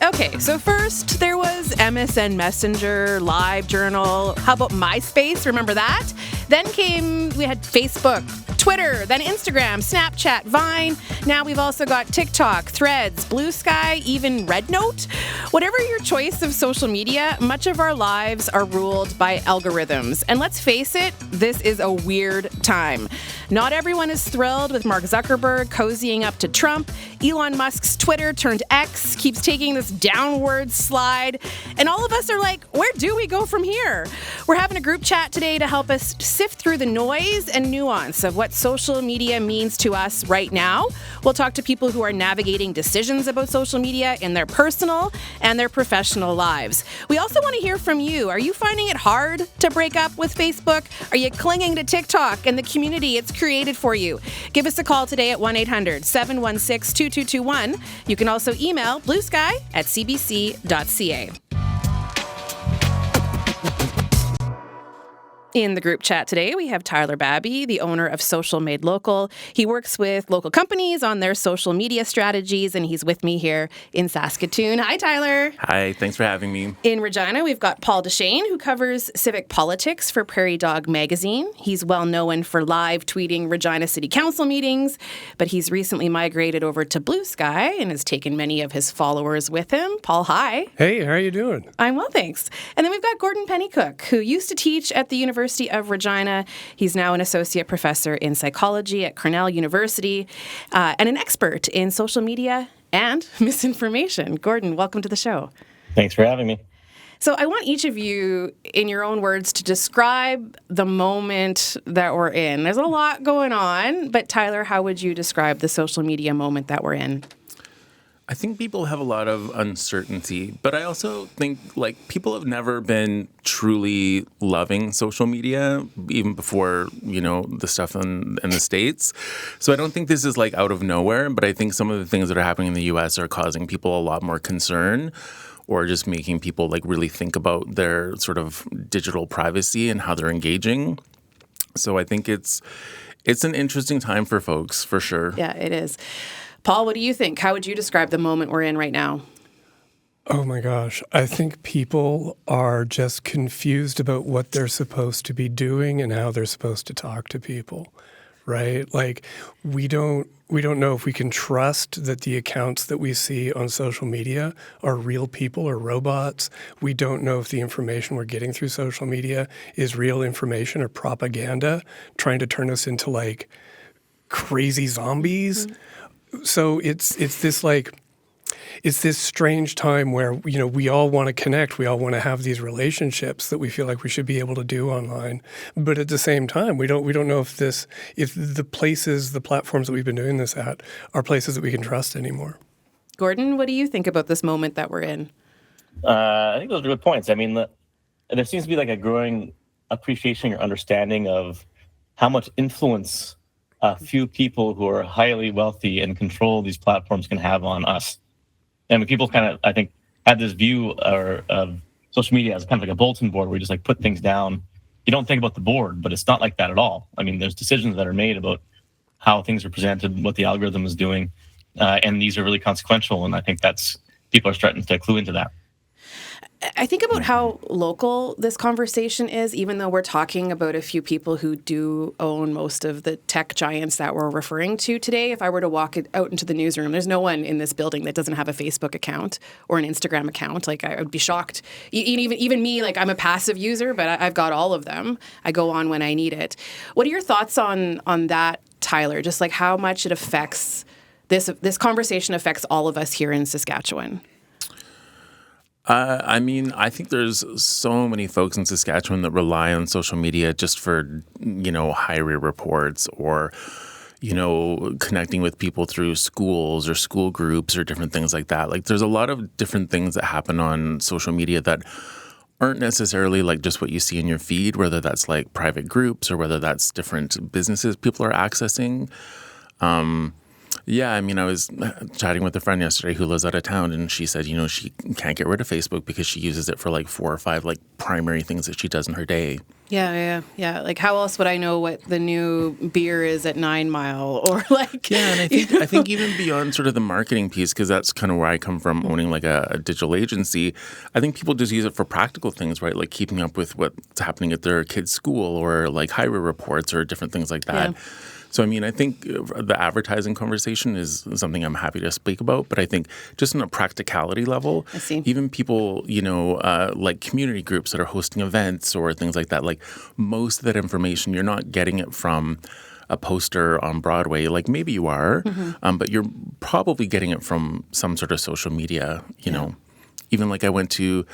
Okay, so first there was MSN Messenger, LiveJournal. How about MySpace? Remember that? Then we had Facebook, Twitter, then Instagram, Snapchat, Vine. Now we've also got TikTok, Threads, Blue Sky, even RedNote. Whatever your choice of social media, much of our lives are ruled by algorithms. And let's face it, this is a weird time. Not everyone is thrilled with Mark Zuckerberg cozying up to Trump. Elon Musk's Twitter turned X keeps taking this downward slide. And all of us are like, where do we go from here? We're having a group chat today to help us sift through the noise and nuance of what social media means to us right now. We'll talk to people who are navigating decisions about social media in their personal and their professional lives. We also want to hear from you. Are you finding it hard to break up with Facebook? Are you clinging to TikTok and the community it's created for you? Give us a call today at 1-800-716-2221. You can also email bluesky@cbc.ca. In the group chat today, we have Tyler Babby, the owner of Social Made Local. He works with local companies on their social media strategies, and he's with me here in Saskatoon. Hi, Tyler. Hi, thanks for having me. In Regina, we've got Paul Deshane, who covers civic politics for Prairie Dog Magazine. He's well known for live tweeting Regina City Council meetings, but he's recently migrated over to Blue Sky and has taken many of his followers with him. Paul, hi. Hey, how are you doing? I'm well, thanks. And then we've got Gordon Pennycook, who used to teach at the University of Regina. He's now an associate professor in psychology at Cornell University and an expert in social media and misinformation. Gordon, welcome to the show. Thanks for having me. So I want each of you, in your own words, to describe the moment that we're in. There's a lot going on, but Tyler, how would you describe the social media moment that we're in? I think people have a lot of uncertainty, but I also think people have never been truly loving social media, even before, the stuff in the States. So I don't think this is out of nowhere, but I think some of the things that are happening in the US are causing people a lot more concern, or just making people really think about their sort of digital privacy and how they're engaging. So I think it's an interesting time for folks, for sure. Yeah, it is. Paul, what do you think? How would you describe the moment we're in right now? Oh my gosh. I think people are just confused about what they're supposed to be doing and how they're supposed to talk to people, right? We don't know if we can trust that the accounts that we see on social media are real people or robots. We don't know if the information we're getting through social media is real information or propaganda trying to turn us into crazy zombies. Mm-hmm. So it's this strange time where we all want to connect, we all want to have these relationships that we feel like we should be able to do online, but at the same time we don't know if the platforms that we've been doing this at are places that we can trust anymore. Gordon, what do you think about this moment that we're in? I think those are good points. I mean, there seems to be a growing appreciation or understanding of how much influence a few people who are highly wealthy and control these platforms can have on us. And people kind of, I think, had this view of social media as kind of like a bulletin board where you just put things down. You don't think about the board, but it's not like that at all. I mean, there's decisions that are made about how things are presented, what the algorithm is doing, and these are really consequential. And I think people are starting to clue into that. I think about how local this conversation is, even though we're talking about a few people who do own most of the tech giants that we're referring to today. If I were to walk out into the newsroom, there's no one in this building that doesn't have a Facebook account or an Instagram account. I would be shocked. Even me, I'm a passive user, but I've got all of them. I go on when I need it. What are your thoughts on that, Tyler? Just how much it affects, this conversation affects all of us here in Saskatchewan? I think there's so many folks in Saskatchewan that rely on social media just for, highway reports or, connecting with people through schools or school groups or different things like that. There's a lot of different things that happen on social media that aren't necessarily just what you see in your feed, whether that's private groups or whether that's different businesses people are accessing. Yeah, I was chatting with a friend yesterday who lives out of town, and she said, she can't get rid of Facebook because she uses it for 4 or 5 primary things that she does in her day. Yeah. Like, how else would I know what the new beer is at 9 Mile or like? Yeah, and I think even beyond sort of the marketing piece, because that's kind of where I come from, owning like a digital agency. I think people just use it for practical things, right? Like keeping up with what's happening at their kids' school, or like highway reports, or different things like that. Yeah. So, I mean, I think the advertising conversation is something I'm happy to speak about. But I think just on a practicality level, I see. even people, like community groups that are hosting events or things like that, like most of that information, you're not getting it from a poster on Broadway. Like maybe you are, but you're probably getting it from some sort of social media, you know. Even like I went to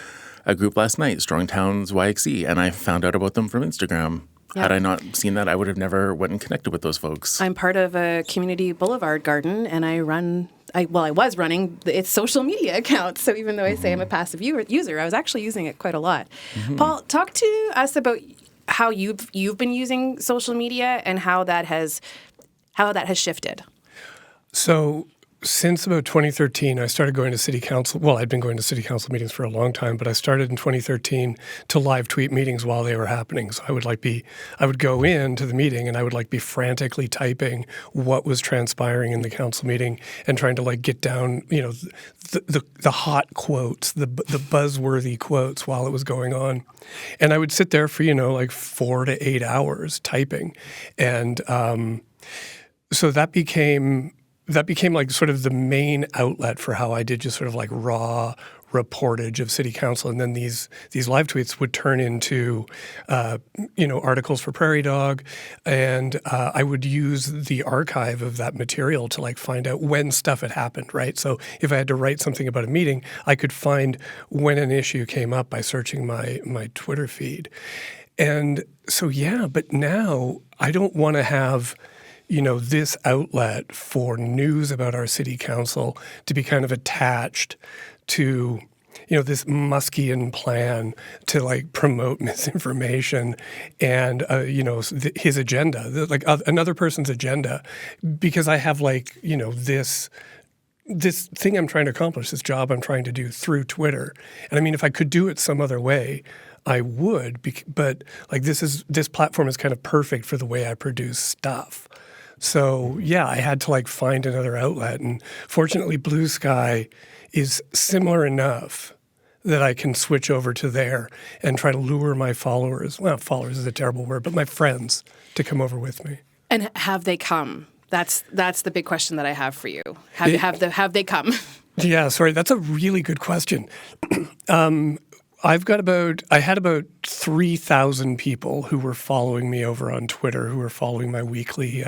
a group last night, Strong Towns YXE, and I found out about them from Instagram. Yeah. Had I not seen that, I would have never went and connected with those folks. I'm part of a community boulevard garden, and I was running its social media account. So even though I say I'm a passive user, I was actually using it quite a lot. Paul, talk to us about how you've been using social media and how that has shifted. So since about 2013, I started going to city council. Well, I'd been going to city council meetings for a long time, but I started in 2013 to live tweet meetings while they were happening. So I would go into the meeting and I would be frantically typing what was transpiring in the council meeting and trying to get down, the hot quotes, the buzzworthy quotes while it was going on. And I would sit there for, 4 to 8 hours typing. And so that became sort of the main outlet for how I did just sort of raw reportage of city council. And then these live tweets would turn into, articles for Prairie Dog. And I would use the archive of that material to find out when stuff had happened, right? So if I had to write something about a meeting, I could find when an issue came up by searching my Twitter feed. And so, but now I don't want to have this outlet for news about our city council to be kind of attached to, this Muskian plan to promote misinformation and, his agenda, another person's agenda, because I have this thing I'm trying to accomplish, this job I'm trying to do through Twitter. And I mean, if I could do it some other way, I would, but this platform is kind of perfect for the way I produce stuff. So, I had to find another outlet. And fortunately, Blue Sky is similar enough that I can switch over to there and try to lure my followers. Well, followers is a terrible word, but my friends to come over with me. And have they come? That's the big question that I have for you. Have they come? Yeah, sorry, that's a really good question. I had about 3,000 people who were following me over on Twitter, who were following my weekly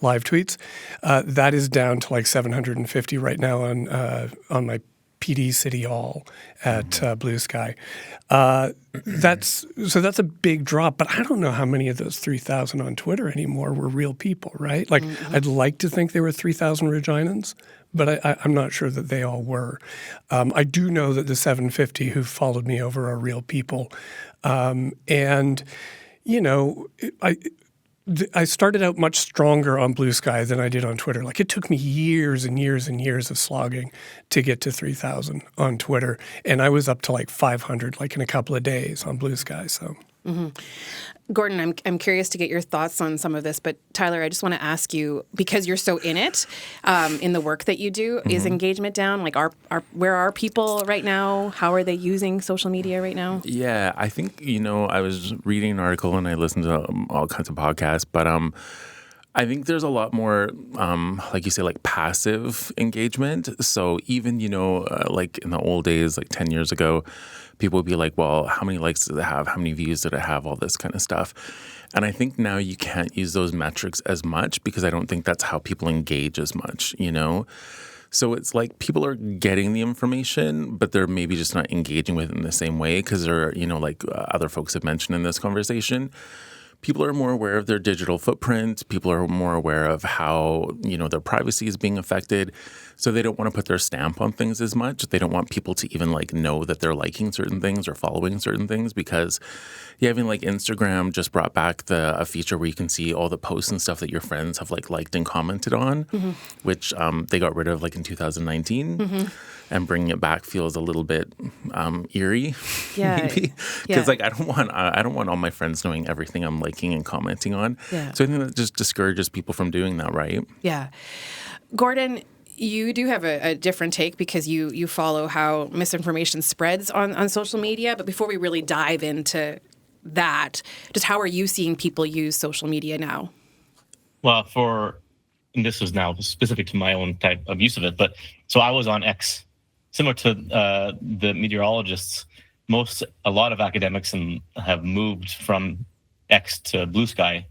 live tweets. That is down to 750 right now on my PD City Hall at Blue Sky. That's a big drop, but I don't know how many of those 3,000 on Twitter anymore were real people, right? I'd like to think there were 3,000 Reginans, but I'm not sure that they all were. I do know that the 750 who followed me over are real people. I started out much stronger on Blue Sky than I did on Twitter. It took me years and years and years of slogging to get to 3,000 on Twitter. And I was up to 500 in a couple of days on Blue Sky. So. Mm-hmm. Gordon, I'm curious to get your thoughts on some of this, but Tyler, I just want to ask you, because you're so in it, in the work that you do, is engagement down? Where are people right now? How are they using social media right now? Yeah, I think, I was reading an article and I listened to all kinds of podcasts, but I think there's a lot more, like you say, passive engagement. So even, in the old days, 10 years ago, people would be like, well, how many likes did it have? How many views did it have? All this kind of stuff. And I think now you can't use those metrics as much because I don't think that's how people engage as much, So it's people are getting the information, but they're maybe just not engaging with it in the same way because they're, other folks have mentioned in this conversation. People are more aware of their digital footprint. People are more aware of how, their privacy is being affected. So they don't want to put their stamp on things as much. They don't want people to even know that they're liking certain things or following certain things because even Instagram just brought back a feature where you can see all the posts and stuff that your friends have liked and commented on, which they got rid of in 2019. And bringing it back feels a little bit eerie, Yeah. maybe, Yeah. because like I don't want all my friends knowing everything I'm liking and commenting on. Yeah. So I think that just discourages people from doing that, right? Yeah. Gordon, you do have a different take because you follow how misinformation spreads on social media. But before we really dive into that, just how are you seeing people use social media now? Well, and this is now specific to my own type of use of it, but so I was on X, similar to the meteorologists. A lot of academics have moved from X to Blue Sky,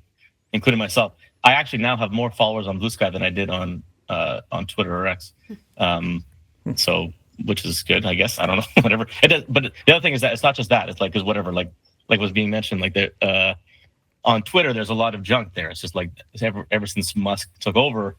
including myself. I actually now have more followers on Blue Sky than I did on Twitter or X. So, which is good, I guess. I don't know, whatever it does. But the other thing is that it's not just that. It's like, because whatever, like was being mentioned, like on Twitter, there's a lot of junk there. It's just like ever since Musk took over,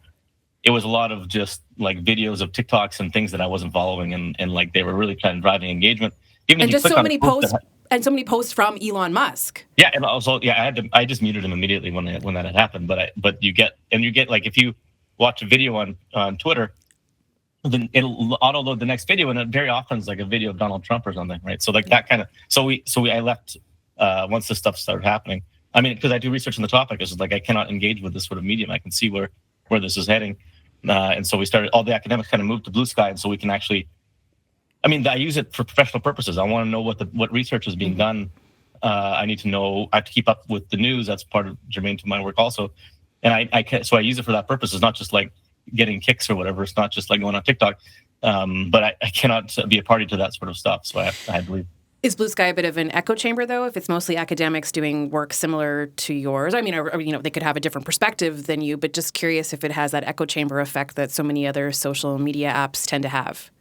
it was a lot of just like videos of TikToks and things that I wasn't following, and like they were really kind of driving engagement. Even And just so many posts and so many posts from Elon Musk. Yeah, and also I just muted him immediately when that had happened. But you get like, if you watch a video on Twitter, then it'll auto load the next video, and it very often is like a video of Donald Trump or something, right? So like that kind of I left once this stuff started happening. I mean, because I do research on the topic, it's just like I cannot engage with this sort of medium. I can see where this is heading, and so we started. All the academics kind of moved to Blue Sky, and so we can actually. I mean, I use it for professional purposes. I want to know what research is being done. I need to know. I have to keep up with the news. That's part of germane to my work also, and I use it for that purpose. It's not just like getting kicks or whatever. It's not just like going on TikTok, but I cannot be a party to that sort of stuff. So I had to leave. Is Blue Sky a bit of an echo chamber, though, if it's mostly academics doing work similar to yours? I mean, they could have a different perspective than you, but just curious if it has that echo chamber effect that so many other social media apps tend to have.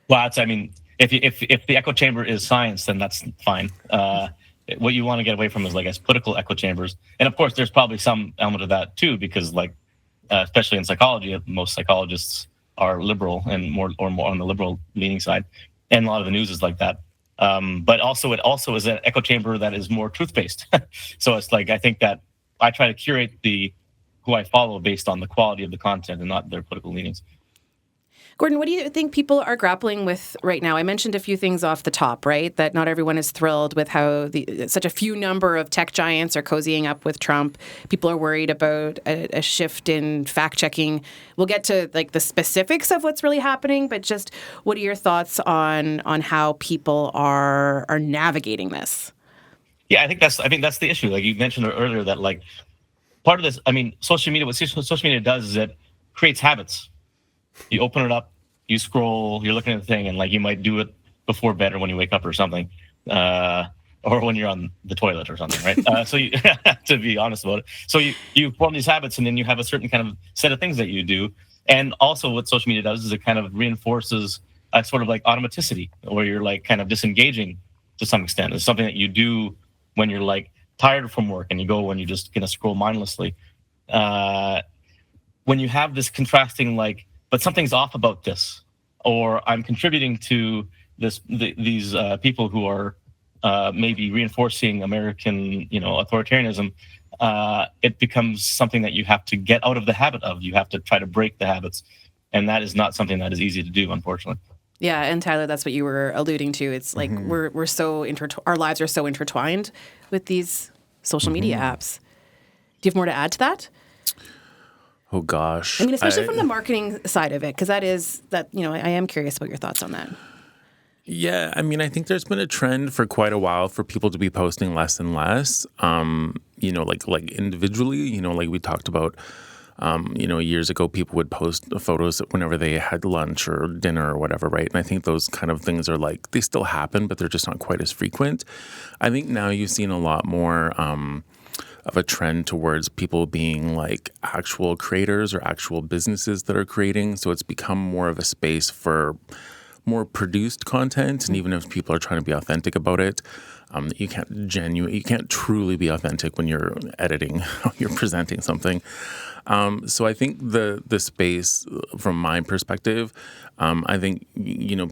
Well, if the echo chamber is science, then that's fine. What you want to get away from is, like, as political echo chambers. And, of course, there's probably some element of that, too, because, like, especially in psychology, most psychologists are liberal and more on the liberal leaning side. And a lot of the news is like that. But also, it also is an echo chamber that is more truth-based. So it's like, I think that I try to curate who I follow based on the quality of the content and not their political leanings. Gordon, what do you think people are grappling with right now? I mentioned a few things off the top, right? That not everyone is thrilled with how such a few number of tech giants are cozying up with Trump. People are worried about a shift in fact-checking. We'll get to like the specifics of what's really happening, but just what are your thoughts on how people are navigating this? Yeah, I think that's the issue. Like you mentioned earlier, that like part of this, I mean, social media. What social media does is it creates habits. You open it up, you scroll, you're looking at the thing, and like you might do it before bed or when you wake up or something, or when you're on the toilet or something, right? So you, to be honest about it, so you form these habits, and then you have a certain kind of set of things that you do. And also, what social media does is it kind of reinforces a sort of like automaticity, where you're like kind of disengaging to some extent. It's something that you do when you're like tired from work, and you go and you just gonna scroll mindlessly. When you have this contrasting like, but something's off about this, or I'm contributing to these people who are maybe reinforcing American, authoritarianism. It becomes something that you have to get out of the habit of. You have to try to break the habits, and that is not something that is easy to do, unfortunately. Yeah, and Tyler, that's what you were alluding to. It's like we're so our lives are so intertwined with these social media apps. Do you have more to add to that? Oh gosh. I mean, especially from the marketing side of it, because I am curious about your thoughts on that. Yeah, I mean, I think there's been a trend for quite a while for people to be posting less and less. Like individually, like we talked about. Years ago, people would post photos whenever they had lunch or dinner or whatever, right? And I think those kind of things are like, they still happen, but they're just not quite as frequent. I think now you've seen a lot more of a trend towards people being like actual creators or actual businesses that are creating. So it's become more of a space for more produced content. And even if people are trying to be authentic about it, you can't truly be authentic when you're editing, you're presenting something. So I think the space, from my perspective, I think,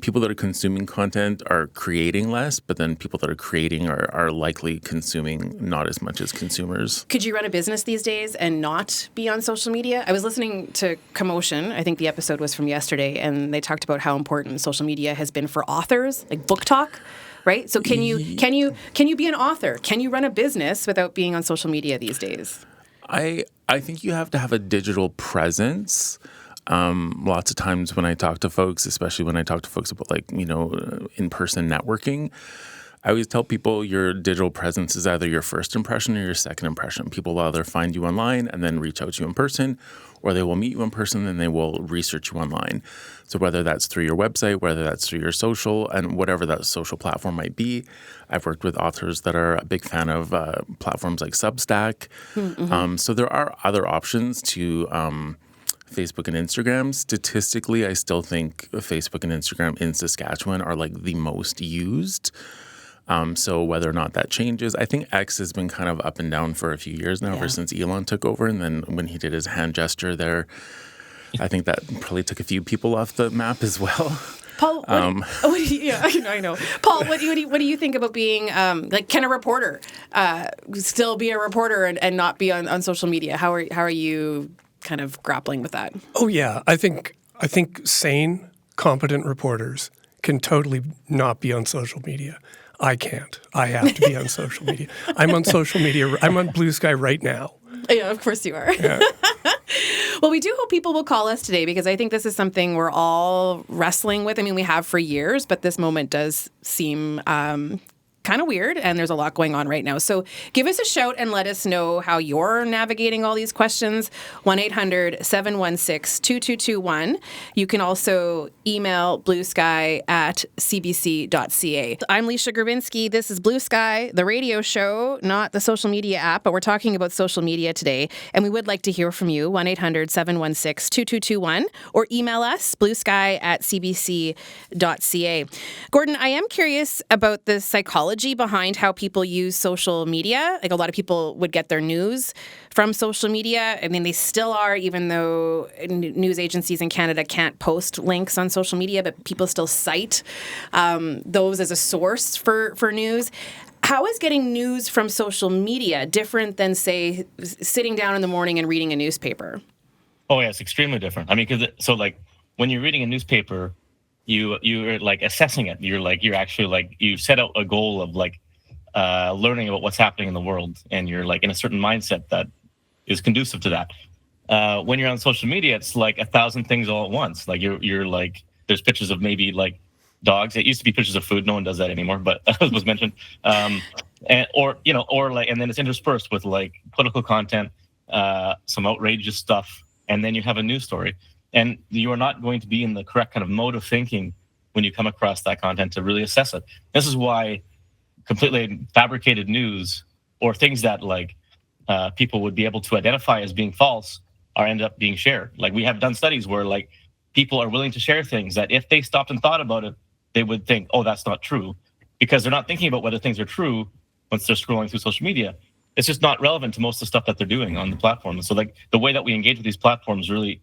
people that are consuming content are creating less, but then people that are creating are likely consuming not as much as consumers. Could you run a business these days and not be on social media? I was listening to Commotion. I think the episode was from yesterday, and they talked about how important social media has been for authors, like book talk, right? So can you be an author? Can you run a business without being on social media these days? I think you have to have a digital presence. Lots of times when I talk to folks, especially when I talk to folks about in-person networking, I always tell people your digital presence is either your first impression or your second impression. People will either find you online and then reach out to you in person, or they will meet you in person and they will research you online. So whether that's through your website, whether that's through your social, and whatever that social platform might be. I've worked with authors that are a big fan of platforms like Substack. Mm-hmm. So there are other options to Facebook and Instagram. Statistically, I still think Facebook and Instagram in Saskatchewan are like the most used. So whether or not that changes, I think X has been kind of up and down for a few years now, ever since Elon took over. And then when he did his hand gesture there, I think that probably took a few people off the map as well. Paul, I know. Paul, what do you think about being can a reporter still be a reporter and not be on social media? How are you kind of grappling with that? Oh yeah, I think sane, competent reporters can totally not be on social media. I can't. I have to be on social media. I'm on social media. I'm on Blue Sky right now. Yeah, of course you are. Yeah. Well, we do hope people will call us today because I think this is something we're all wrestling with. I mean, we have for years, but this moment does seem kind of weird, and there's a lot going on right now. So give us a shout and let us know how you're navigating all these questions. 1-800-716-2221. You can also email bluesky@cbc.ca. I'm Leisha Grabinsky. This is Blue Sky, the radio show, not the social media app, but we're talking about social media today, and we would like to hear from you. 1-800-716-2221, or email us, bluesky@cbc.ca. Gordon, I am curious about the psychology behind how people use social media. Like, a lot of people would get their news from social media. I mean, they still are, even though news agencies in Canada can't post links on social media, but people still cite those as a source for news. How is getting news from social media different than, say, sitting down in the morning and reading a newspaper? Oh, yeah, it's extremely different. I mean, when you're reading a newspaper, you're like assessing it. You're actually like, you set out a goal of learning about what's happening in the world, and you're like in a certain mindset that is conducive to that. When you're on social media, it's like 1,000 things all at once. Like you're like, there's pictures of maybe like dogs. It used to be pictures of food. No one does that anymore, but as was mentioned. And then it's interspersed with like political content, some outrageous stuff, and then you have a news story. And you are not going to be in the correct kind of mode of thinking when you come across that content to really assess it. This is why completely fabricated news, or things that people would be able to identify as being false, end up being shared. Like, we have done studies where like people are willing to share things that if they stopped and thought about it, they would think, oh, that's not true, because they're not thinking about whether things are true once they're scrolling through social media. It's just not relevant to most of the stuff that they're doing on the platform. So like the way that we engage with these platforms really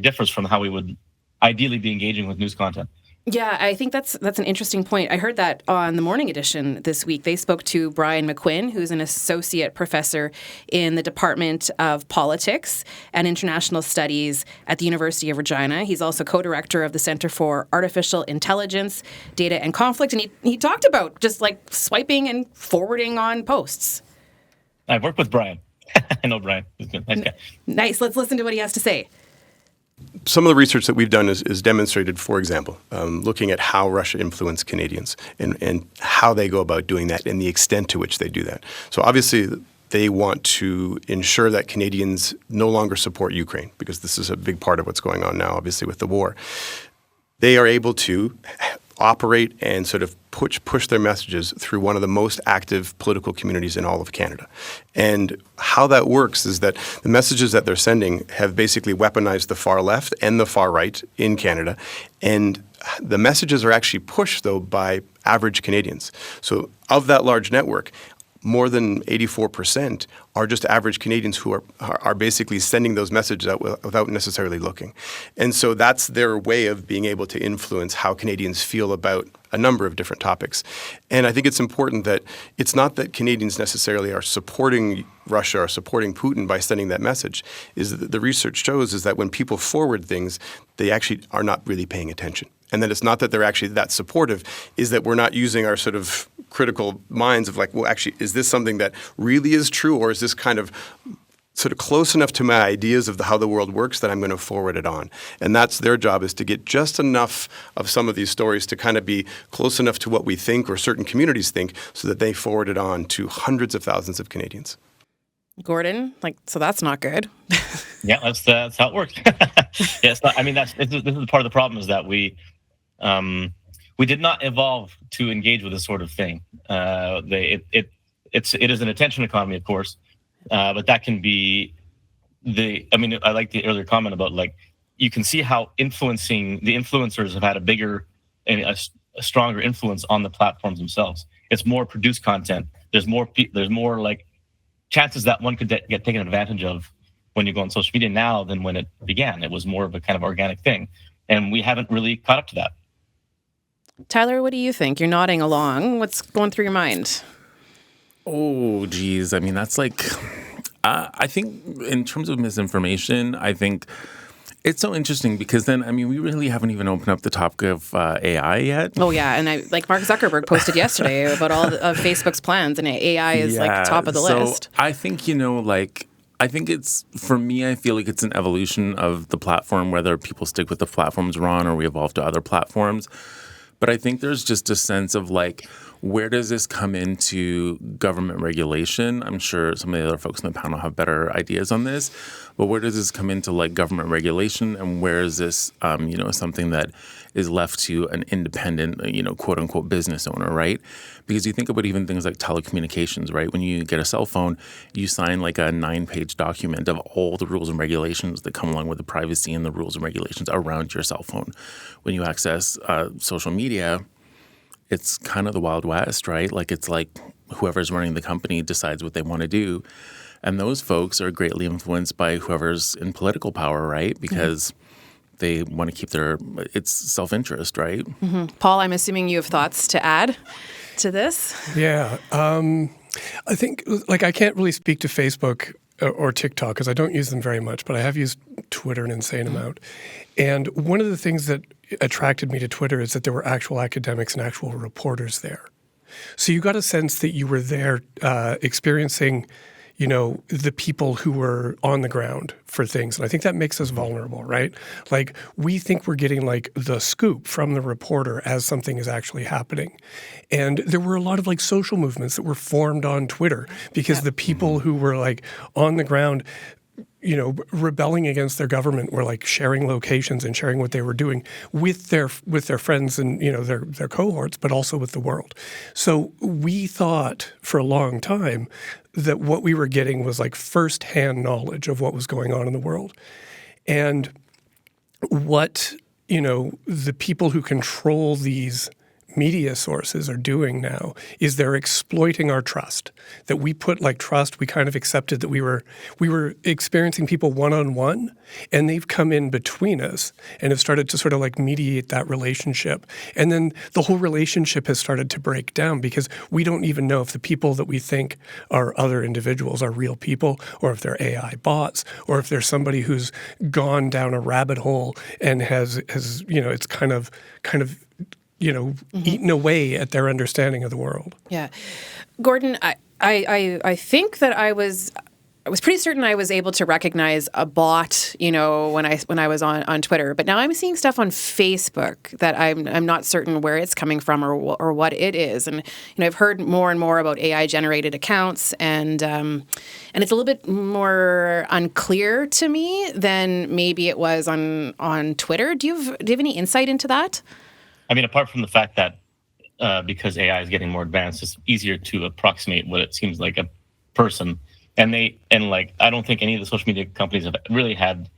differs from how we would ideally be engaging with news content. Yeah, I think that's an interesting point. I heard that on the Morning Edition this week. They spoke to Brian McQuinn, who's an associate professor in the Department of Politics and International Studies at the University of Regina. He's also co-director of the Center for Artificial Intelligence, Data and Conflict. And he talked about just like swiping and forwarding on posts. I've worked with Brian. I know Brian. He's good. Nice guy. Nice. Let's listen to what he has to say. Some of the research that we've done is demonstrated, for example, looking at how Russia influenced Canadians and how they go about doing that and the extent to which they do that. So obviously they want to ensure that Canadians no longer support Ukraine, because this is a big part of what's going on now, obviously, with the war. They are able to operate and sort of push their messages through one of the most active political communities in all of Canada. And how that works is that the messages that they're sending have basically weaponized the far left and the far right in Canada. And the messages are actually pushed, though, by average Canadians. So of that large network, more than 84% are just average Canadians who are basically sending those messages out without necessarily looking. And so that's their way of being able to influence how Canadians feel about a number of different topics. And I think it's important that it's not that Canadians necessarily are supporting Russia or supporting Putin by sending that message. Is that the research shows is that when people forward things, they actually are not really paying attention. And that it's not that they're actually that supportive, is that we're not using our sort of critical minds of like, well, actually, is this something that really is true, or is this kind of sort of close enough to my ideas of how the world works that I'm going to forward it on? And that's their job, is to get just enough of some of these stories to kind of be close enough to what we think or certain communities think so that they forward it on to hundreds of thousands of Canadians. Gordon, so that's not good. Yeah, that's how it works. Yeah, it's not, I mean, this is part of the problem, is that we did not evolve to engage with this sort of thing. It is an attention economy, of course, but that can be I like the earlier comment about you can see how the influencers have had a bigger and a stronger influence on the platforms themselves. It's more produced content. There's more chances that one could get taken advantage of when you go on social media now than when it began. It was more of a kind of organic thing, and we haven't really caught up to that. Tyler, what do you think? You're nodding along. What's going through your mind? Oh, geez. I mean, that's I think in terms of misinformation, I think it's so interesting because then, I mean, we really haven't even opened up the topic of AI yet. Oh, yeah. And Mark Zuckerberg posted yesterday about all of Facebook's plans, and AI is top of the list. I think, I think it's, for me, I feel like it's an evolution of the platform, whether people stick with the platforms we're on or we evolve to other platforms. But I think there's just a sense of where does this come into government regulation? I'm sure some of the other folks in the panel have better ideas on this. But where does this come into government regulation, and where is this, something that is left to an independent, quote unquote business owner, right? Because you think about even things like telecommunications, right? When you get a cell phone, you sign a 9-page document of all the rules and regulations that come along with the privacy and the rules and regulations around your cell phone. When you access social media, it's kind of the Wild West, right? It's whoever's running the company decides what they want to do. And those folks are greatly influenced by whoever's in political power, right? Because they want to keep it's self-interest, right? Mm-hmm. Paul, I'm assuming you have thoughts to add to this? Yeah. I think, I can't really speak to Facebook or TikTok because I don't use them very much, but I have used Twitter an insane amount. And one of the things that attracted me to Twitter is that there were actual academics and actual reporters there. So you got a sense that you were there experiencing the people who were on the ground for things. And I think that makes us vulnerable, right? We think we're getting the scoop from the reporter as something is actually happening. And there were a lot of social movements that were formed on Twitter because the people who were on the ground rebelling against their government were sharing locations and sharing what they were doing with their friends and their cohorts, but also with the world. So we thought for a long time that what we were getting was firsthand knowledge of what was going on in the world, and what the people who control these media sources are doing now is they're exploiting our trust. That we put trust, we kind of accepted that we were experiencing people one-on-one, and they've come in between us and have started to sort of mediate that relationship. And then the whole relationship has started to break down because we don't even know if the people that we think are other individuals are real people, or if they're AI bots, or if there's somebody who's gone down a rabbit hole and has it's kind of eaten away at their understanding of the world. Yeah. Gordon, I think that I was pretty certain I was able to recognize a bot, when I was on Twitter. But now I'm seeing stuff on Facebook that I'm not certain where it's coming from or what it is. And I've heard more and more about AI generated accounts, and it's a little bit more unclear to me than maybe it was on Twitter. Do you have any insight into that? I mean, apart from the fact that because AI is getting more advanced, it's easier to approximate what it seems like a person. And I don't think any of the social media companies have really had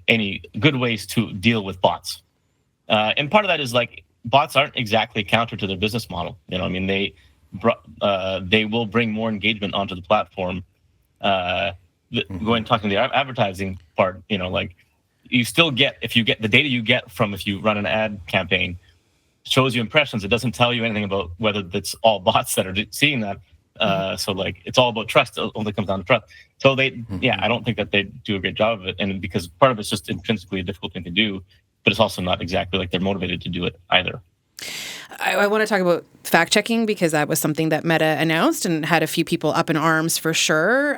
any good ways to deal with bots. And part of that is bots aren't exactly counter to their business model. They they will bring more engagement onto the platform. Talking to the advertising part, like you still get, if you get the data you get from if you run an ad campaign shows you impressions. It doesn't tell you anything about whether it's all bots that are seeing that. So like it's all about trust. It only comes down to trust. So I don't think that they do a great job of it, and because part of it's just intrinsically a difficult thing to do, but it's also not exactly like they're motivated to do it either. I want to talk about fact checking because that was something that Meta announced and had a few people up in arms for sure.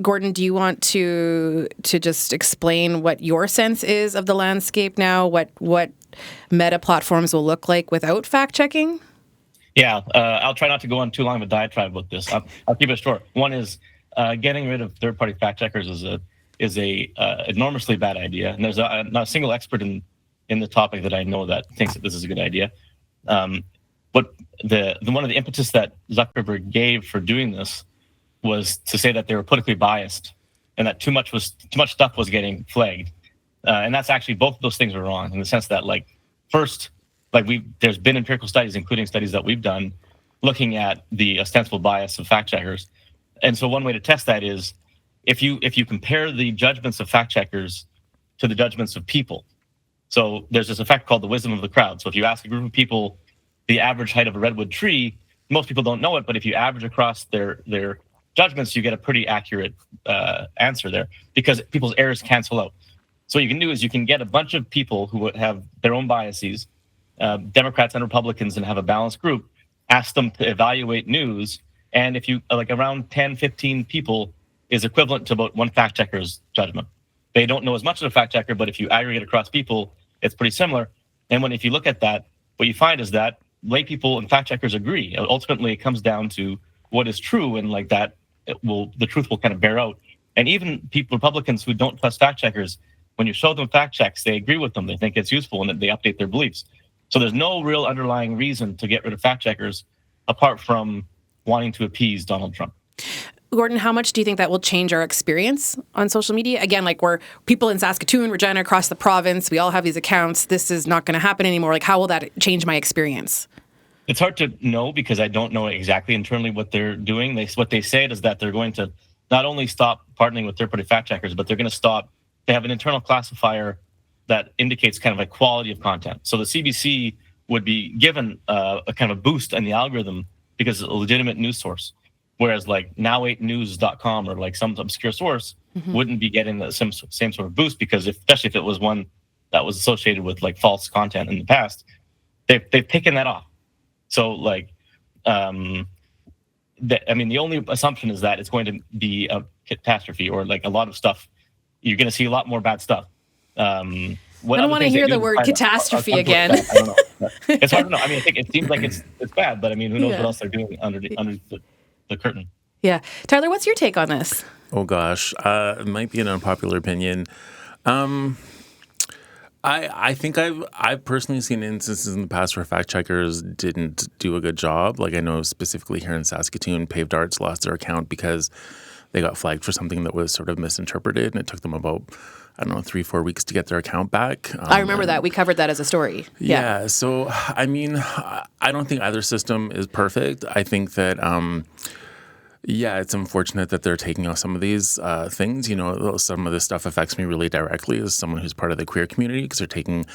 Gordon, do you want to just explain what your sense is of the landscape now? What Meta platforms will look like without fact checking? Yeah, I'll try not to go on too long of a diatribe about this. I'll keep it short. One is getting rid of third-party fact checkers is a enormously bad idea, and there's not a single expert in the topic that I know that thinks that this is a good idea. But one of the impetus that Zuckerberg gave for doing this was to say that they were politically biased and that too much stuff was getting flagged, and that's actually both of those things are wrong in the sense that there's been empirical studies, including studies that we've done, looking at the ostensible bias of fact checkers, and so one way to test that is if you compare the judgments of fact checkers to the judgments of people. So there's this effect called the wisdom of the crowd. So if you ask a group of people the average height of a redwood tree, most people don't know it, but if you average across their judgments, you get a pretty accurate answer there because people's errors cancel out. So what you can do is you can get a bunch of people who would have their own biases, Democrats and Republicans, and have a balanced group, ask them to evaluate news. And if you around 10, 15 people is equivalent to about one fact checker's judgment. They don't know as much as a fact checker, but if you aggregate across people, it's pretty similar. And if you look at that, what you find is that lay people and fact checkers agree. Ultimately, it comes down to what is true, and the truth will kind of bear out. And even Republicans who don't trust fact checkers, when you show them fact checks, they agree with them. They think it's useful, and they update their beliefs. So there's no real underlying reason to get rid of fact checkers apart from wanting to appease Donald Trump. Gordon, how much do you think that will change our experience on social media? Again, we're people in Saskatoon, Regina, across the province, we all have these accounts. This is not going to happen anymore. How will that change my experience? It's hard to know because I don't know exactly internally what they're doing. What they said is that they're going to not only stop partnering with third-party fact checkers, but they're going to stop. They have an internal classifier that indicates kind of a quality of content. So the CBC would be given a kind of a boost in the algorithm because it's a legitimate news source. Whereas now8news.com or some obscure source wouldn't be getting the same sort of boost because especially if it was one that was associated with false content in the past, they've taken that off. So the only assumption is that it's going to be a catastrophe or a lot of stuff. You're going to see a lot more bad stuff. I don't want to hear the word catastrophe again. I don't know. It's hard to know. I think it seems like it's bad, but who knows what else they're doing under the curtain. Yeah. Tyler, what's your take on this? Oh, gosh. It might be an unpopular opinion. I think I've personally seen instances in the past where fact checkers didn't do a good job. I know specifically here in Saskatoon, Paved Arts lost their account because they got flagged for something that was sort of misinterpreted, and it took them about 3-4 weeks to get their account back. I remember that. We covered that as a story. Yeah. So, I don't think either system is perfect. I think that, it's unfortunate that they're taking off some of these things. Some of this stuff affects me really directly as someone who's part of the queer community because they're taking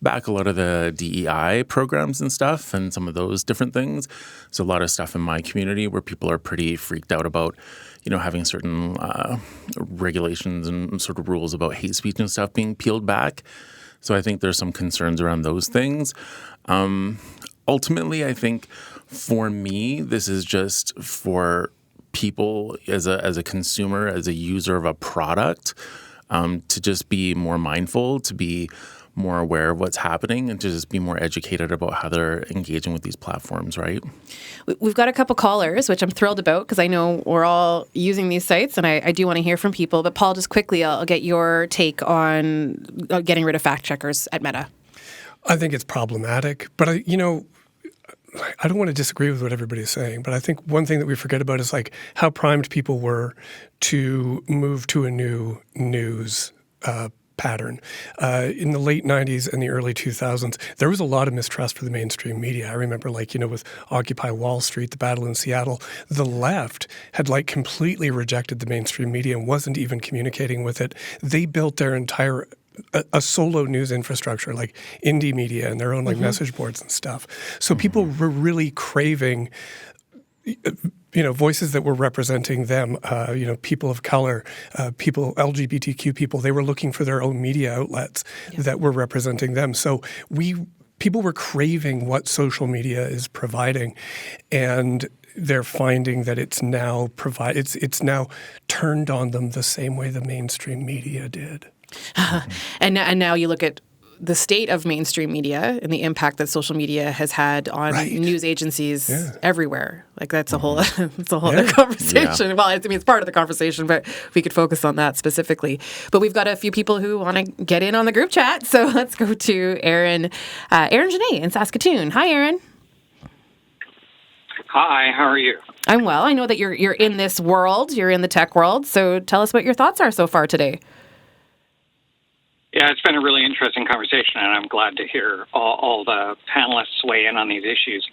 back a lot of the DEI programs and stuff and some of those different things. So a lot of stuff in my community where people are pretty freaked out about having certain regulations and sort of rules about hate speech and stuff being peeled back. So I think there's some concerns around those things. Ultimately, I think for me, this is just for people as a consumer, as a user of a product, to just be more mindful, to be more aware of what's happening, and to just be more educated about how they're engaging with these platforms, right? We've got a couple callers, which I'm thrilled about because I know we're all using these sites, and I do want to hear from people. But Paul, just quickly, I'll get your take on getting rid of fact checkers at Meta. I think it's problematic, but I don't want to disagree with what everybody's saying, but I think one thing that we forget about is how primed people were to move to a new news pattern. In the late 90s and the early 2000s, there was a lot of mistrust for the mainstream media. I remember, with Occupy Wall Street, the battle in Seattle, the left had completely rejected the mainstream media and wasn't even communicating with it. They built their entire a solo news infrastructure, like indie media and their own message boards and stuff. So people were really craving voices that were representing them, people of color, LGBTQ people. They were looking for their own media outlets that were representing them. So people were craving what social media is providing, and they're finding that it's now turned on them the same way the mainstream media did. And now you look at the state of mainstream media and the impact that social media has had on news agencies everywhere. That's a whole other conversation. Yeah. Well, it's part of the conversation, but we could focus on that specifically. But we've got a few people who want to get in on the group chat. So let's go to Aaron Janae in Saskatoon. Hi, Aaron. Hi, how are you? I'm well. I know that you're in this world. You're in the tech world. So tell us what your thoughts are so far today. Yeah, it's been a really interesting conversation, and I'm glad to hear all the panelists weigh in on these issues.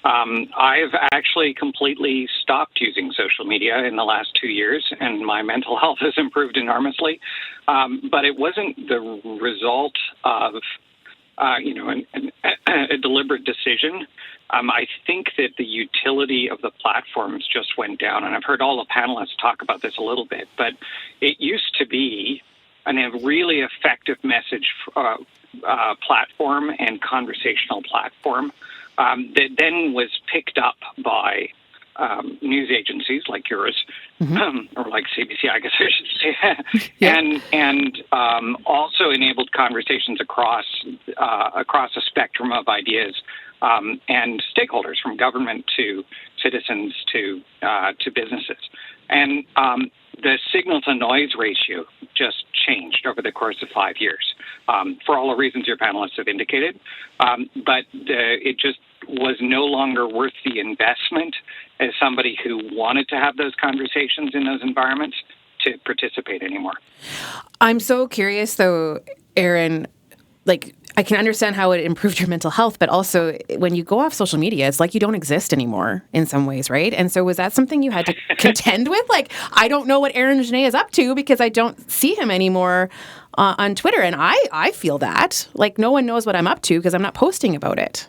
I've actually completely stopped using social media in the last 2 years, and my mental health has improved enormously. But it wasn't the result of, a deliberate decision. I think that the utility of the platforms just went down, and I've heard all the panelists talk about this a little bit, but it used to be a really effective message platform and conversational platform that then was picked up by news agencies like yours, or like CBC, I guess I should say, and also enabled conversations across a spectrum of ideas and stakeholders, from government to citizens to businesses. And the signal-to-noise ratio just changed over the course of 5 years, for all the reasons your panelists have indicated. But it just was no longer worth the investment as somebody who wanted to have those conversations in those environments to participate anymore. I'm so curious, though, Aaron, I can understand how it improved your mental health, but also when you go off social media, it's like you don't exist anymore in some ways, right? And so was that something you had to contend with? I don't know what Aaron Janae is up to because I don't see him anymore on Twitter. And I feel that. No one knows what I'm up to because I'm not posting about it.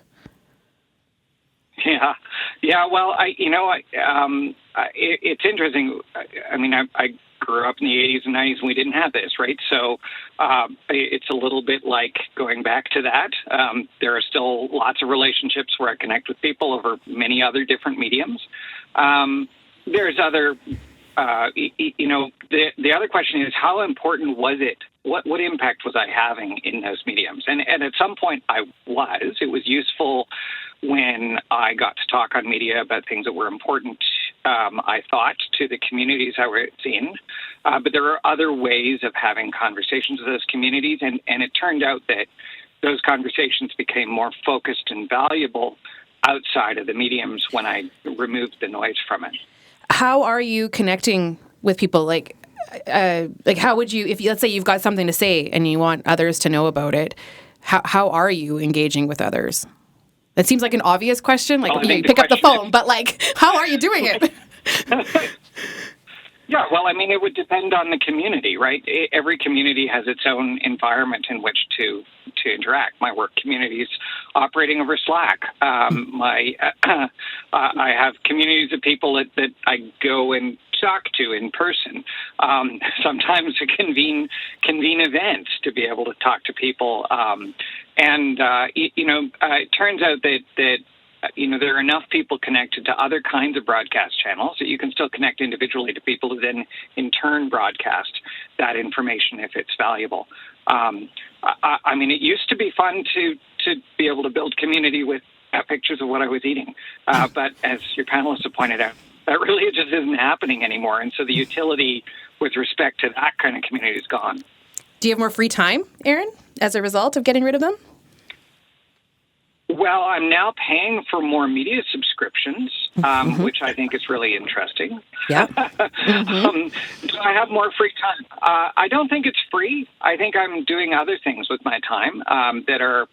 Yeah. Well, it's interesting. I grew up in the 80s and 90s and we didn't have this, right? So it's a little bit like going back to that. There are still lots of relationships where I connect with people over many other different mediums. There's other, the other question is, how important was it? What impact was I having in those mediums? And at some point it was useful when I got to talk on media about things that were important, I thought, to the communities I was in. But there are other ways of having conversations with those communities. And it turned out that those conversations became more focused and valuable outside of the mediums when I removed the noise from it. How are you connecting with people? How would you, let's say you've got something to say and you want others to know about it, how are you engaging with others? That seems like an obvious question. You pick up the phone, but how are you doing it? Yeah, well, it would depend on the community, right? Every community has its own environment in which to interact. My work community is operating over Slack. I have communities of people that I go and talk to in person. Sometimes to convene events to be able to talk to people. It turns out that there are enough people connected to other kinds of broadcast channels that you can still connect individually to people who then in turn broadcast that information if it's valuable. It used to be fun to be able to build community with pictures of what I was eating. But as your panelists have pointed out, that really just isn't happening anymore. And so the utility with respect to that kind of community is gone. Do you have more free time, Aaron, as a result of getting rid of them? Well, I'm now paying for more media subscriptions, which I think is really interesting. Yeah. So I have more free time. I don't think it's free. I think I'm doing other things with my time that are,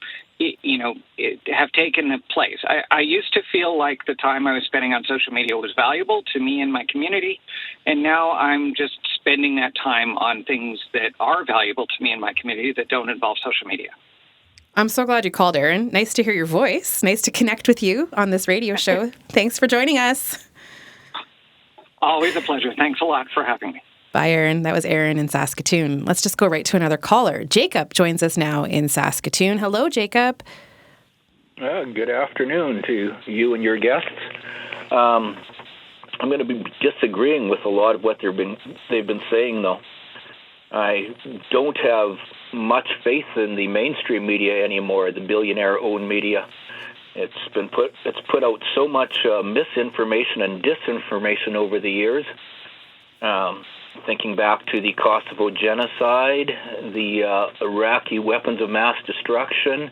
have taken place. I used to feel like the time I was spending on social media was valuable to me and my community, and now I'm just spending that time on things that are valuable to me and my community that don't involve social media. I'm so glad you called, Aaron. Nice to hear your voice. Nice to connect with you on this radio show. Thanks for joining us. Always a pleasure. Thanks a lot for having me. Bye, Aaron. That was Aaron in Saskatoon. Let's just go right to another caller. Jacob joins us now in Saskatoon. Hello, Jacob. Good afternoon to you and your guests. I'm going to be disagreeing with a lot of what they've been saying, though. I don't have much faith in the mainstream media anymore, the billionaire-owned media. It's put out so much misinformation and disinformation over the years. Thinking back to the Kosovo genocide, the Iraqi weapons of mass destruction,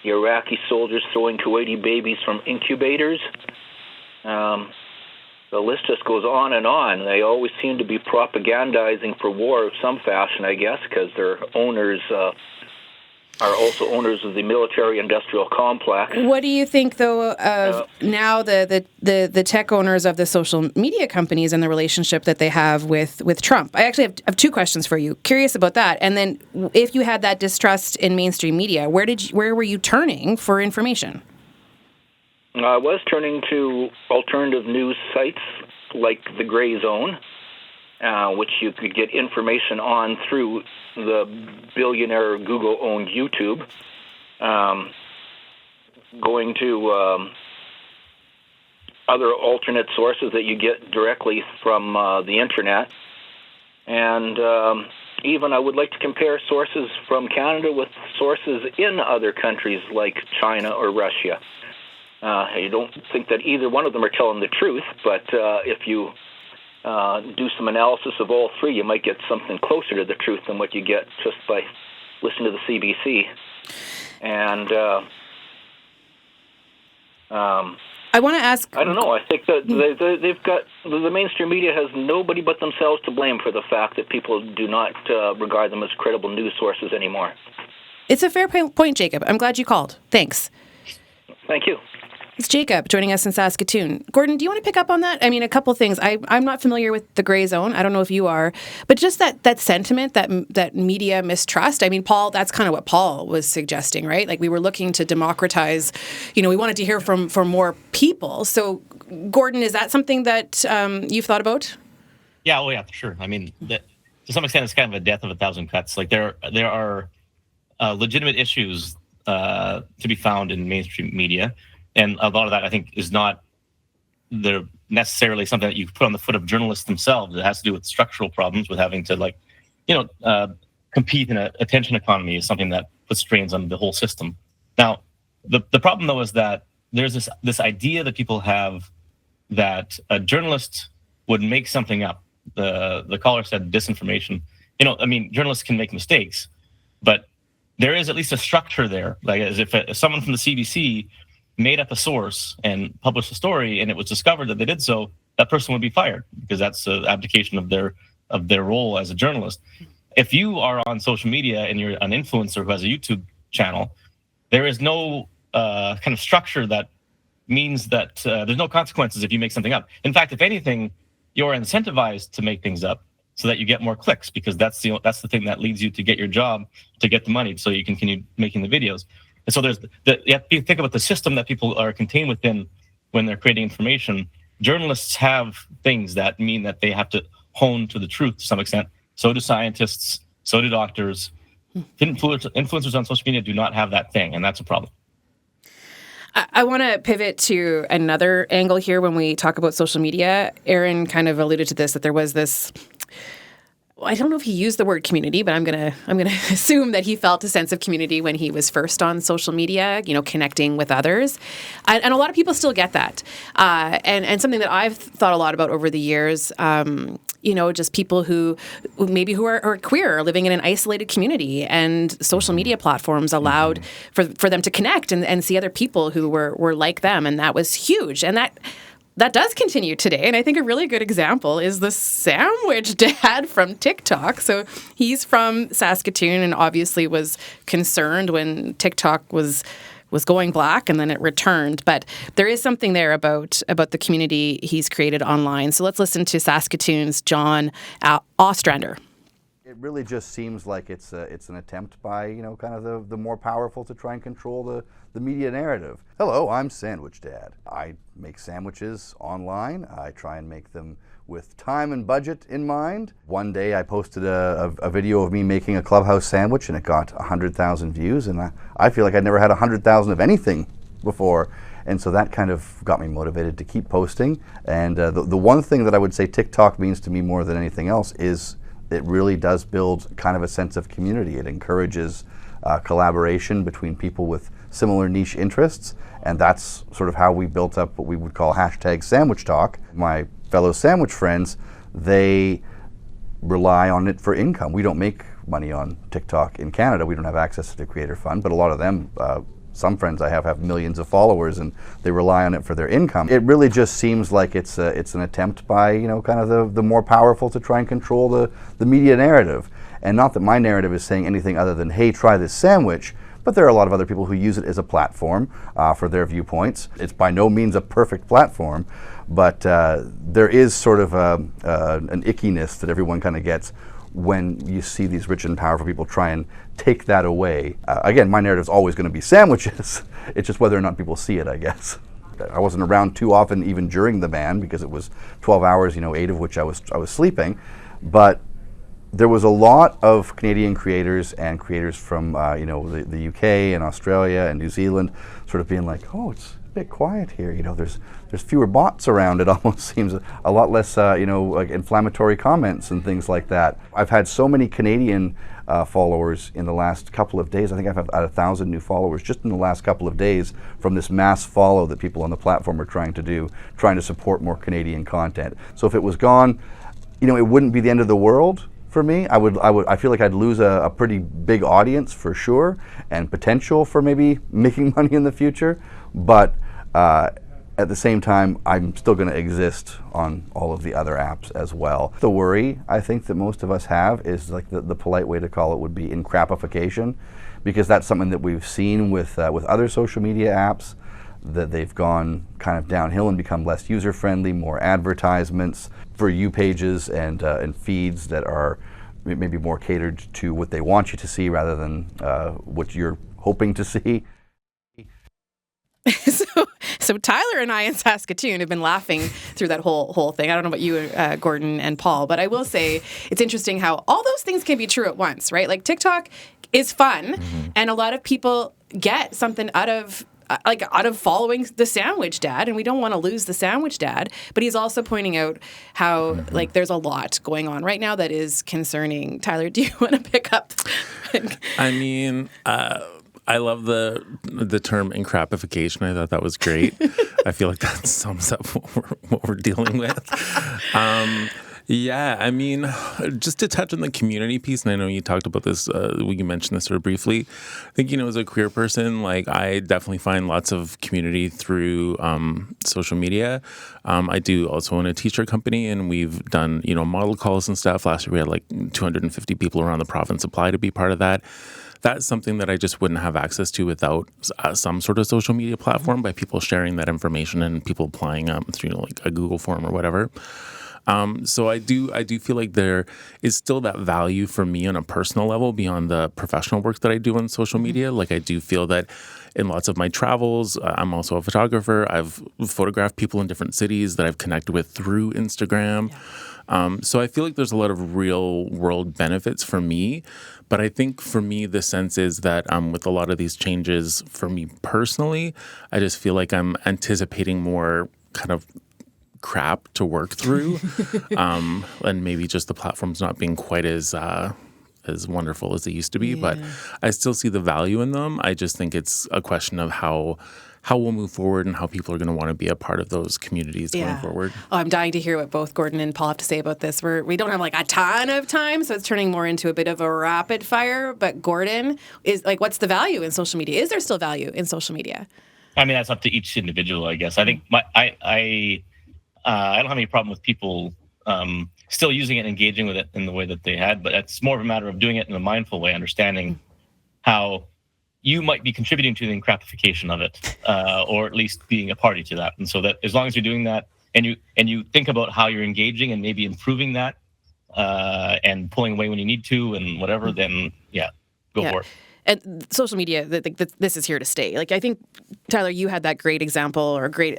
the Iraqi soldiers throwing Kuwaiti babies from incubators. The list just goes on and on. They always seem to be propagandizing for war of some fashion, I guess, because their owners are also owners of the military-industrial complex. What do you think, though, of now the tech owners of the social media companies and the relationship that they have with Trump? I actually have two questions for you. Curious about that. And then if you had that distrust in mainstream media, where were you turning for information? I was turning to alternative news sites like the Gray Zone, which you could get information on through the billionaire Google-owned YouTube. Going to other alternate sources that you get directly from the internet. And even I would like to compare sources from Canada with sources in other countries like China or Russia. I don't think that either one of them are telling the truth, but if you do some analysis of all three, you might get something closer to the truth than what you get just by listening to the CBC. And I want to ask... I don't know. I think that they've got... The mainstream media has nobody but themselves to blame for the fact that people do not regard them as credible news sources anymore. It's a fair point, Jacob. I'm glad you called. Thanks. Thank you. It's Jacob joining us in Saskatoon. Gordon, do you want to pick up on that? I mean, a couple things. I'm not familiar with the Gray Zone. I don't know if you are. But just that sentiment, that media mistrust. I mean, Paul, that's kind of what Paul was suggesting, right? Like we were looking to democratize, we wanted to hear from more people. So, Gordon, is that something that you've thought about? Yeah, for sure. I mean, to some extent, it's kind of a death of a thousand cuts. Like there are legitimate issues to be found in mainstream media. And a lot of that, I think, is not necessarily something that you put on the foot of journalists themselves. It has to do with structural problems with having to, compete in an attention economy is something that puts strains on the whole system. Now, the problem, though, is that there's this idea that people have that a journalist would make something up. The caller said disinformation. Journalists can make mistakes, but there is at least a structure there. Like as if someone from the CBC made up a source and published a story, and it was discovered that they did so, that person would be fired because that's an abdication of their role as a journalist. If you are on social media and you're an influencer who has a YouTube channel, there is no kind of structure that means that there's no consequences if you make something up. In fact, if anything, you're incentivized to make things up so that you get more clicks because that's the thing that leads you to get your job, to get the money, so you continue making the videos. And so you have to think about the system that people are contained within when they're creating information. Journalists have things that mean that they have to hone to the truth to some extent. So do scientists, so do doctors. Influencers on social media do not have that thing, and that's a problem. I want to pivot to another angle here when we talk about social media. Aaron kind of alluded to this, that there was this I don't know if he used the word community, but I'm gonna assume that he felt a sense of community when he was first on social media, connecting with others, and a lot of people still get that. And something that I've thought a lot about over the years, just people who are queer, or living in an isolated community, and social media platforms allowed for them to connect and see other people who were like them, and that was huge, and that does continue today. And I think a really good example is the sandwich dad from TikTok. So he's from Saskatoon and obviously was concerned when TikTok was going black and then it returned. But there is something there about the community he's created online. So let's listen to Saskatoon's John Ostrander. It really just seems like it's an attempt by, kind of the more powerful to try and control the media narrative. Hello, I'm Sandwich Dad. I make sandwiches online. I try and make them with time and budget in mind. One day I posted a video of me making a clubhouse sandwich and it got 100,000 views, and I feel like I'd never had 100,000 of anything before. And so that kind of got me motivated to keep posting. And the one thing that I would say TikTok means to me more than anything else is it really does build kind of a sense of community. It encourages collaboration between people with similar niche interests, and that's sort of how we built up what we would call #Sandwich Talk. My fellow sandwich friends, they rely on it for income. We don't make money on TikTok in Canada. We don't have access to the Creator Fund, but a lot of them, some friends I have millions of followers, and they rely on it for their income. It really just seems like it's an attempt by, kind of the more powerful to try and control the media narrative. And not that my narrative is saying anything other than, hey, try this sandwich, but there are a lot of other people who use it as a platform for their viewpoints. It's by no means a perfect platform, but there is sort of an ickiness that everyone kind of gets when you see these rich and powerful people try and take that away. Again, my narrative is always going to be sandwiches. It's just whether or not people see it, I guess. I wasn't around too often even during the ban because it was 12 hours, 8 of which I was sleeping. But there was a lot of Canadian creators and creators from the UK and Australia and New Zealand sort of being like, oh, it's a bit quiet here. There's fewer bots around. It almost seems a lot less, like inflammatory comments and things like that. I've had so many Canadian followers in the last couple of days. I think I've had 1,000 new followers just in the last couple of days from this mass follow that people on the platform are trying to support more Canadian content. So if it was gone, it wouldn't be the end of the world. For me, I feel like I'd lose a pretty big audience for sure, and potential for maybe making money in the future. But at the same time, I'm still going to exist on all of the other apps as well. The worry I think that most of us have is like the polite way to call it would be encrapification, because that's something that we've seen with other social media apps, that they've gone kind of downhill and become less user-friendly, more advertisements, For You pages and feeds that are maybe more catered to what they want you to see rather than what you're hoping to see. So Tyler and I in Saskatoon have been laughing through that whole thing. I don't know about you, Gordon and Paul, but I will say it's interesting how all those things can be true at once, right? Like TikTok is fun, and a lot of people get something out of following the Sandwich Dad, and we don't want to lose the Sandwich Dad, but he's also pointing out how like there's a lot going on right now that is concerning. Tyler, do you want to pick up? I mean, I love the term encrapification. I thought that was great. I feel like that sums up what we're dealing with. Yeah, I mean, just to touch on the community piece, and I know you talked about this, you mentioned this sort of briefly. I think, as a queer person, like I definitely find lots of community through social media. I do also own a t-shirt company, and we've done, model calls and stuff. Last year we had like 250 people around the province apply to be part of that. That's something that I just wouldn't have access to without some sort of social media platform, by people sharing that information and people applying through like a Google form or whatever. So I do feel like there is still that value for me on a personal level beyond the professional work that I do on social media. Like I do feel that in lots of my travels, I'm also a photographer. I've photographed people in different cities that I've connected with through Instagram. So I feel like there's a lot of real world benefits for me. But I think for me, the sense is that with a lot of these changes for me personally, I just feel like I'm anticipating more kind of crap to work through, and maybe just the platforms not being quite as wonderful as they used to be. But I still see the value in them. I just think it's a question of how we'll move forward and how people are going to want to be a part of those communities going forward. Oh, I'm dying to hear what both Gordon and Paul have to say about this. We don't have like a ton of time, so it's turning more into a bit of a rapid fire. But Gordon, is like, what's the value in social media? Is there still value in social media? I mean, that's up to each individual, I guess. I think I don't have any problem with people still using it and engaging with it in the way that they had, but it's more of a matter of doing it in a mindful way, understanding how you might be contributing to the crappification of it, or at least being a party to that. And so that as long as you're doing that and you think about how you're engaging and maybe improving that and pulling away when you need to and whatever, then go for it. And social media, this is here to stay. Like, I think, Tyler, you had that great example or great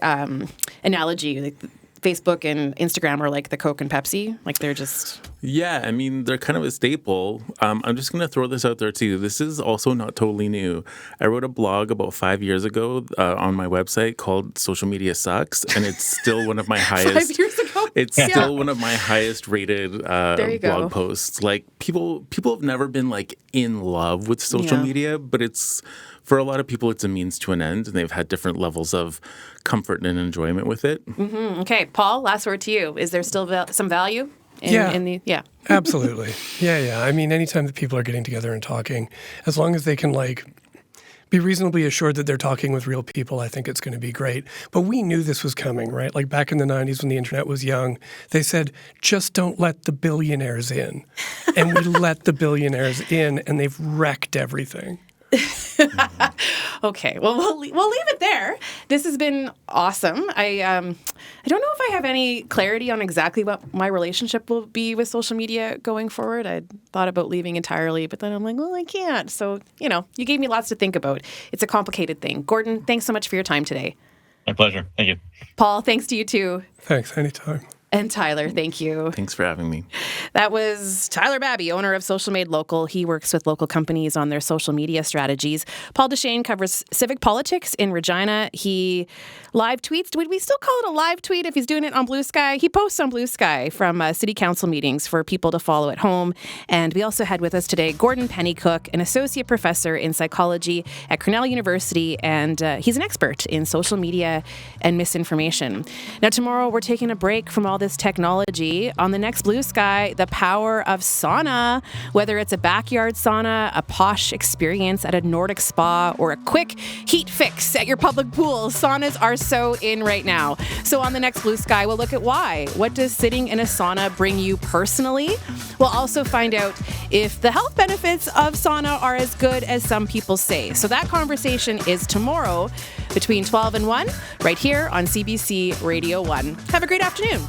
analogy. Like, Facebook and Instagram are like the Coke and Pepsi. Like, they're just... Yeah, I mean, they're kind of a staple. I'm just going to throw this out there, too. This is also not totally new. I wrote a blog about 5 years ago on my website called Social Media Sucks, and it's still one of my highest... 5 years ago? It's still one of my highest rated blog posts. Like, people have never been, like, in love with social media, but it's... For a lot of people, it's a means to an end, and they've had different levels of comfort and enjoyment with it. Mm-hmm. Okay, Paul, last word to you. Is there still some value in the... Yeah. Absolutely. Yeah. I mean, anytime that people are getting together and talking, as long as they can, like, be reasonably assured that they're talking with real people, I think it's going to be great. But we knew this was coming, right? Like, back in the 90s when the internet was young, they said, just don't let the billionaires in. And we let the billionaires in, and they've wrecked everything. Okay, well, we'll leave it there. This has been awesome. I don't know if I have any clarity on exactly what my relationship will be with social media going forward. I thought about leaving entirely, but then I'm like, well, I can't. So, you gave me lots to think about. It's a complicated thing. Gordon, thanks so much for your time today. My pleasure. Thank you. Paul, thanks to you too. Thanks, anytime. And Tyler, thank you. Thanks for having me. That was Tyler Babby, owner of Social Made Local. He works with local companies on their social media strategies. Paul Duchesne covers civic politics in Regina. He live tweets. Would we still call it a live tweet if he's doing it on Blue Sky? He posts on Blue Sky from city council meetings for people to follow at home. And we also had with us today Gordon Pennycook, an associate professor in psychology at Cornell University, and he's an expert in social media and misinformation. Now, tomorrow we're taking a break from all this technology. On the next Blue Sky, the power of sauna. Whether it's a backyard sauna, a posh experience at a Nordic spa, or a quick heat fix at your public pool, saunas are so in right now. So on the next Blue Sky, we'll look at why. What does sitting in a sauna bring you personally? We'll also find out if the health benefits of sauna are as good as some people say. So that conversation is tomorrow between 12 and 1, right here on CBC Radio 1. Have a great afternoon.